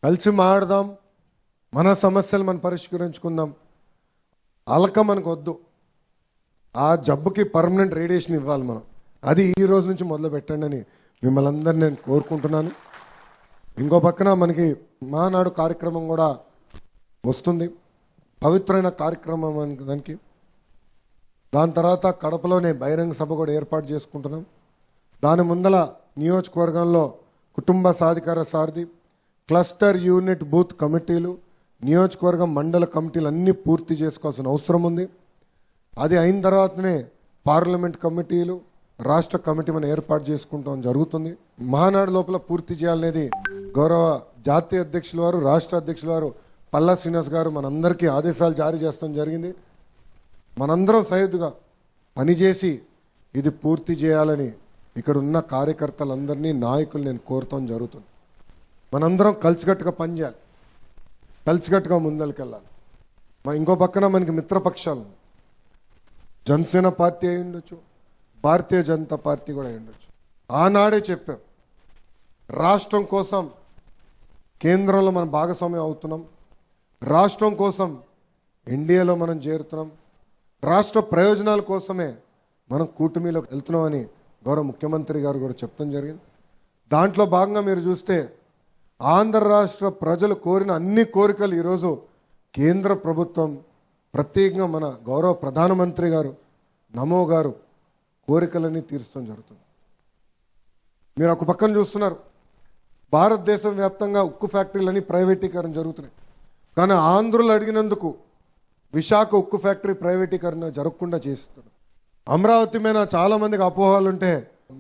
కలిసి మాడదాం, మన సమస్యలు మనం పరిష్కరించుకుందాం. అలక మనకు వద్దు. ఆ జబ్బుకి పర్మనెంట్ రేడియేషన్ ఇవ్వాలి మనం. అది ఈ రోజు నుంచి మొదలు పెట్టండి అని మిమ్మల్ని అందరినీ నేను కోరుకుంటున్నాను. ఇంకో పక్కన మనకి మహానాడు కార్యక్రమం కూడా వస్తుంది. పవిత్రమైన కార్యక్రమం దానికి. దాని తర్వాత కడపలోనే బహిరంగ సభ కూడా ఏర్పాటు చేసుకుంటున్నాం. దాని ముందల నియోజకవర్గంలో కుటుంబ సాధికార సారథి, క్లస్టర్ యూనిట్ బూత్ కమిటీలు, నియోజకవర్గం మండల కమిటీలు అన్నీ పూర్తి చేసుకోవాల్సిన అవసరం ఉంది. అది అయిన తర్వాతనే పార్లమెంట్ కమిటీలు, రాష్ట్ర కమిటీ మనం ఏర్పాటు చేసుకుంటాం జరుగుతుంది. మహానాడు లోపల పూర్తి చేయాలనేది గౌరవ జాతీయ అధ్యక్షుల వారు, రాష్ట్ర అధ్యక్షుల వారు పల్లా శ్రీనివాస్ గారు మనందరికీ ఆదేశాలు జారీ చేస్తాం జరిగింది. మనందరం సైదుగా పనిచేసి ఇది పూర్తి చేయాలని ఇక్కడ ఉన్న కార్యకర్తలందరినీ, నాయకులు నేను కోరుతాం జరుగుతుంది. మనందరం కలిసికట్టుగా పనిచేయాలి, కలిసికట్టుగా ముందరికెళ్ళాలి. ఇంకో పక్కన మనకి మిత్రపక్షాలు, జనసేన పార్టీ అయి ఉండొచ్చు, భారతీయ జనతా పార్టీ కూడా అయి ఉండొచ్చు. ఆనాడే చెప్పాం, రాష్ట్రం కోసం కేంద్రంలో మనం భాగస్వామ్యం అవుతున్నాం, రాష్ట్రం కోసం ఎన్డీఏలో మనం చేరుతున్నాం, రాష్ట్ర ప్రయోజనాల కోసమే మనం కూటమిలోకి వెళ్తున్నామని గౌరవ ముఖ్యమంత్రి గారు కూడా చెప్తాం జరిగింది. దాంట్లో భాగంగా మీరు చూస్తే ఆంధ్ర రాష్ట్ర ప్రజలు కోరిన అన్ని కోరికలు ఈరోజు కేంద్ర ప్రభుత్వం, ప్రత్యేకంగా మన గౌరవ ప్రధానమంత్రి గారు నమో గారు కోరికలన్నీ తీర్చడం జరుగుతుంది. మీరు ఒక పక్కన చూస్తున్నారు, భారతదేశం వ్యాప్తంగా ఉక్కు ఫ్యాక్టరీలన్నీ ప్రైవేటీకరణ జరుగుతున్నాయి. కానీ ఆంధ్రులు అడిగినందుకు విశాఖ ఉక్కు ఫ్యాక్టరీ ప్రైవేటీకరణ జరగకుండా చేస్తున్నారు. అమరావతి మీద చాలా మందికి అపోహలు ఉంటే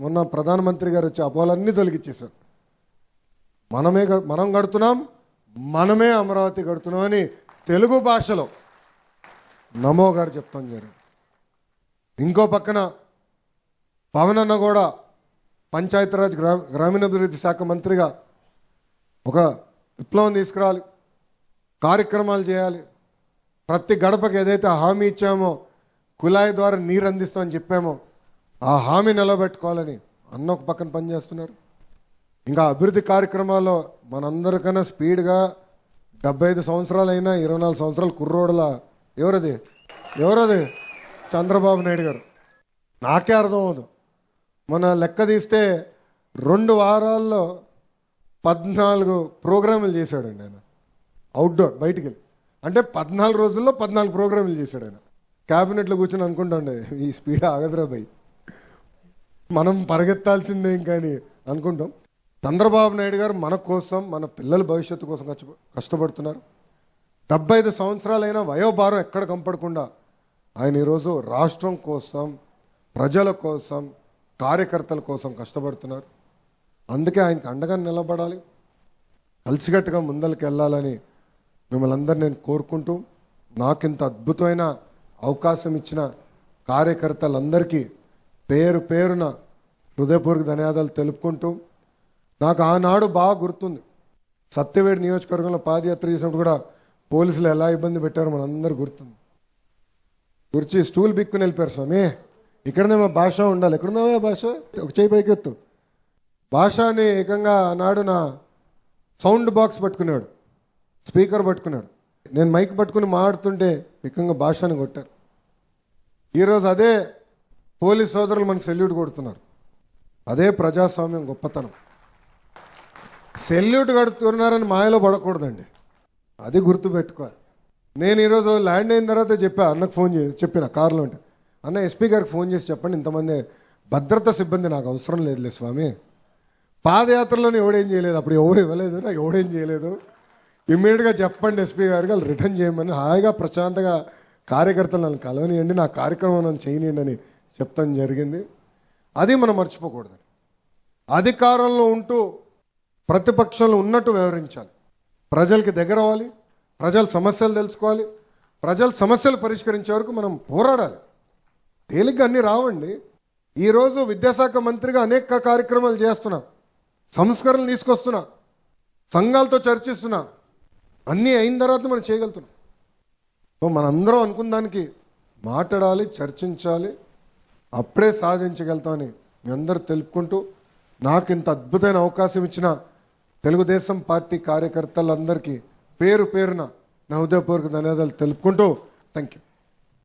మొన్న ప్రధానమంత్రి గారు వచ్చి అపోహలన్నీ తొలగించేశారు. మనం కడుతున్నాం, మనమే అమరావతి కడుతున్నాం అని తెలుగు భాషలో నమో గారు చెప్తాం జరిగింది. ఇంకో పక్కన పవన్ అన్న కూడా పంచాయతీరాజ్ గ్రామీణాభివృద్ధి శాఖ మంత్రిగా ఒక విప్లవం తీసుకురావాలి, కార్యక్రమాలు చేయాలి. ప్రతి గడపకి ఏదైతే హామీ ఇచ్చామో, కుళాయి ద్వారా నీరు అందిస్తామని చెప్పామో ఆ హామీ నిలబెట్టుకోవాలని అన్న ఒక పక్కన పనిచేస్తున్నారు. ఇంకా అభివృద్ధి కార్యక్రమాల్లో మనందరికన్నా స్పీడ్గా 75 సంవత్సరాలైనా 24 సంవత్సరాల కుర్రోడుల ఎవరది చంద్రబాబు నాయుడు గారు. నాకే అర్థం అవదు. మన లెక్క తీస్తే 2 వారాల్లో 14 ప్రోగ్రాములు చేశాడండి ఆయన. అవుట్డోర్ బయటికి వెళ్ళి, అంటే 14 రోజుల్లో 14 ప్రోగ్రాములు చేశాడు ఆయన. క్యాబినెట్లో కూర్చొని అనుకుంటాండే ఈ స్పీడ్ ఆగదురా బై, మనం పరిగెత్తాల్సిందేం కానీ అనుకుంటాం. చంద్రబాబు నాయుడు గారు మన కోసం, మన పిల్లల భవిష్యత్తు కోసం కష్టపడుతున్నారు. 75 సంవత్సరాలైనా వయోభారం ఎక్కడ కంపడకుండా ఆయన ఈరోజు రాష్ట్రం కోసం, ప్రజల కోసం, కార్యకర్తల కోసం కష్టపడుతున్నారు. అందుకే ఆయనకు అండగా నిలబడాలి, కలిసికట్టుగా ముందరికి వెళ్ళాలని మిమ్మల్ని అందరినీ నేను కోరుకుంటూ, నాకు ఇంత అద్భుతమైన అవకాశం ఇచ్చిన కార్యకర్తలందరికీ పేరు పేరున హృదయపూర్వక ధన్యవాదాలు తెలుపుకుంటూ, నాకు ఆనాడు బాగా గుర్తుంది, సత్యవేడి నియోజకవర్గంలో పాదయాత్ర చేసినప్పుడు కూడా పోలీసులు ఎలా ఇబ్బంది పెట్టారో మనందరూ గుర్తుంది. గుర్చి స్టూల్ బిక్కుని వెళ్ళిపోయారు. స్వామి ఇక్కడనే మా భాష ఉండాలి, ఎక్కడున్నావా భాష, ఒక చేయి పైకెత్తు. భాషని ఏకంగా ఆనాడు నా సౌండ్ బాక్స్ పట్టుకున్నాడు, స్పీకర్ పట్టుకున్నాడు, నేను మైక్ పట్టుకుని మాట్లాడుతుంటే ఏకంగా భాషని కొట్టారు. ఈరోజు అదే పోలీస్ సోదరులు మనకు సెల్యూట్ కొడుతున్నారు. అదే ప్రజాస్వామ్యం గొప్పతనం. సెల్యూట్ కడుతున్నారని మాయలో పడకూడదండి, అది గుర్తుపెట్టుకోవాలి. నేను ఈరోజు ల్యాండ్ అయిన తర్వాత అన్నకు ఫోన్ చేసి చెప్పిన కారులో ఉంటే, అన్న ఎస్పీ గారికి ఫోన్ చేసి చెప్పండి, ఇంతమంది భద్రతా సిబ్బంది నాకు అవసరం లేదులే స్వామి, పాదయాత్రలోనే ఎవడేం చేయలేదు, అప్పుడు ఎవరు ఇవ్వలేదు, నాకు ఎవడేం చేయలేదు, ఇమ్మీడియట్గా చెప్పండి ఎస్పీ గారికి, వాళ్ళు రిటర్న్ చేయమని హాయిగా ప్రశాంతంగా కార్యకర్తలు నన్ను కలవనియండి, నా కార్యక్రమం నన్ను చేయనియండి అని చెప్తాం జరిగింది. అది మనం మర్చిపోకూడదు. అధికారంలో ఉంటూ ప్రతిపక్షంలో ఉన్నట్టు వ్యవహరించాలి, ప్రజలకి దగ్గర అవ్వాలి, ప్రజల సమస్యలు తెలుసుకోవాలి, ప్రజల సమస్యలు పరిష్కరించే వరకు మనం పోరాడాలి. తేలిగ్గా అన్నీ రావండి. ఈరోజు విద్యాశాఖ మంత్రిగా అనేక కార్యక్రమాలు చేస్తున్నా, సంస్కరణలు తీసుకొస్తున్నా, సంఘాలతో చర్చిస్తున్నా, అన్నీ అయిన తర్వాత మనం చేయగలుగుతున్నాం. సో మనందరం అనుకున్న దానికి మాట్లాడాలి, చర్చించాలి, అప్పుడే సాధించగలుగుతామని మీ అందరూ తెలుపుకుంటూ, నాకు ఇంత అద్భుతమైన అవకాశం ఇచ్చిన తెలుగుదేశం పార్టీ కార్యకర్తలందరికీ పేరు పేరున నా హృదయపూర్వక ధన్యవాదాలు తెలుపుకుంటూ థ్యాంక్ యూ.